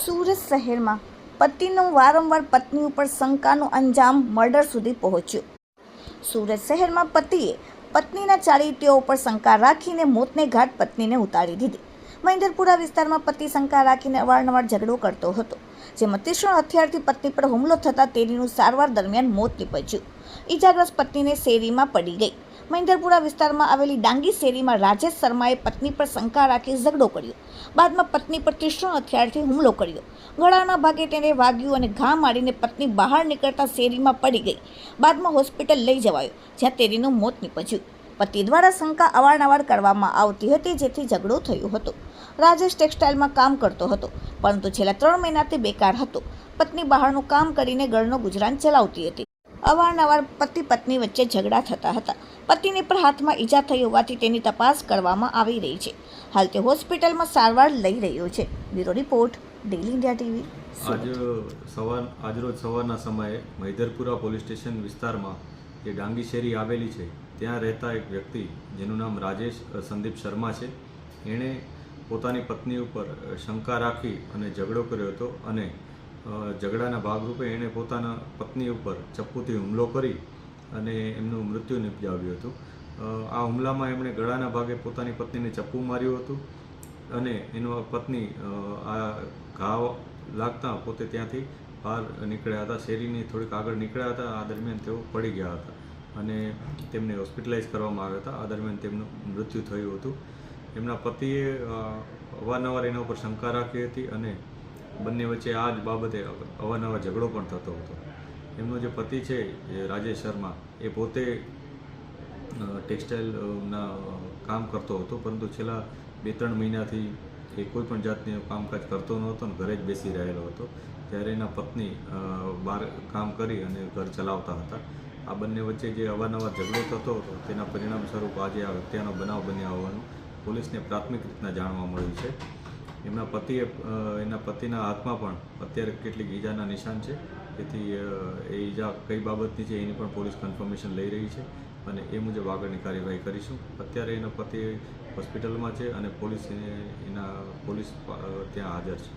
સુરત શહેરમાં પતિનો વારંવાર પત્ની ઉપર શંકાનું અંજામ મર્ડર સુધી પહોંચ્યું। સુરત શહેરમાં પતિએ પત્નીના ચારિત્ર્ય ઉપર શંકા રાખીને મોતને ઘાટ પત્નીને ઉતારી દીધી। મહેન્દ્રપુરા વિસ્તારમાં પતિ શંકા રાખીને અવારનવાર ઝઘડો કરતો હતો, જેમાં તીક્ષ્ણ હથિયારથી પત્ની પર હુમલો થતાં તેણીનું સારવાર દરમિયાન મોત નીપજ્યું। ઈજાગ્રસ્ત પત્નીને શેરીમાં પડી ગઈ। મહેન્દ્રપુરા વિસ્તારમાં આવેલી ડાંગી શેરીમાં રાજેશ શર્માએ પત્ની પર શંકા રાખી ઝઘડો કર્યો। બાદમાં પત્ની પર તીક્ષ્ણ હથિયારથી હુમલો કર્યો। ગળાના ભાગે તેને વાગ્યું અને ઘા મારીને પત્ની બહાર નીકળતા શેરીમાં પડી ગઈ। બાદમાં હોસ્પિટલ લઈ જવાયો, જ્યાં તેણીનું મોત નીપજ્યું। પતિ દ્વારા શંકા અવારનવાર કરવામાં આવતી હતી, જેથી ઝઘડો થયો હતો। રાજેશ ટેક્સટાઇલમાં કામ કરતો હતો, પરંતુ છેલ્લા 3 મહિનાથી બેકાર હતો। પત્ની બહારનું કામ કરીને ઘરનું ગુજરાન ચલાવતી હતી। અવારનવાર પતિ પત્ની વચ્ચે ઝઘડા થતા હતા। પતિને પણ હાથમાં ઈજા થઈ હોવાથી તેની તપાસ કરવામાં આવી રહી છે। હાલ તે હોસ્પિટલમાં સારવાર લઈ રહ્યો છે। Bureau report, daily India TV. આજરોજ સવારના સમયે મહેન્દ્રપુરા પોલીસ સ્ટેશન વિસ્તારમાં જે ડાંગી શેરી આવેલી છે, ત્યાં રહેતા એક વ્યક્તિ જેનું નામ રાજેશ સંદીપ શર્મા છે, એણે પોતાની પત્ની ઉપર શંકા રાખી અને ઝઘડો કર્યો હતો અને ઝઘડાના ભાગરૂપે એણે પોતાના પત્ની ઉપર ચપ્પુથી હુમલો કરી અને એમનું મૃત્યુ નિપજાવ્યું હતું। આ હુમલામાં એમણે ગળાના ભાગે પોતાની પત્નીને ચપ્પુ માર્યું હતું અને એનો પત્ની આ ઘાવ લાગતા પોતે ત્યાંથી બહાર નીકળ્યા હતા। શેરીની થોડીક આગળ નીકળ્યા હતા। આ દરમિયાન તેઓ પડી ગયા હતા અને તેમને હોસ્પિટલાઇઝ કરવામાં આવ્યા હતા। આ દરમિયાન તેમનું મૃત્યુ થયું હતું। એમના પતિએ અવારનવાર એના ઉપર શંકા રાખી હતી અને બંને વચ્ચે આ જ બાબતે અવારનવાર ઝઘડો પણ થતો હતો। એમનો જે પતિ છે રાજેશ શર્મા, એ પોતે ટેક્સટાઇલના કામ કરતો હતો, પરંતુ છેલ્લા 2-3 મહિનાથી એ કોઈ પણ જાતનું કામકાજ કરતો નહોતો અને ઘરે જ બેસી રહેલો હતો, ત્યારે એના પત્ની બહાર કામ કરી અને ઘર ચલાવતા હતા। આ બંને વચ્ચે જે અવારનવાર ઝઘડો થતો હતો, તેના પરિણામ સ્વરૂપ આજે આ હત્યાનો બનાવ બન્યા હોવાનું પોલીસને પ્રાથમિક રીતના જાણવા મળ્યું છે। એના પતિના હાથમાં પણ અત્યારે કેટલીક ઈજાના નિશાન છે, તેથી એ ઈજા કઈ બાબતની છે એની પણ પોલીસ કન્ફર્મેશન લઈ રહી છે અને એ મુજબ આગળની કાર્યવાહી કરીશું। અત્યારે એના પતિ હોસ્પિટલમાં છે અને પોલીસ ત્યાં હાજર છે।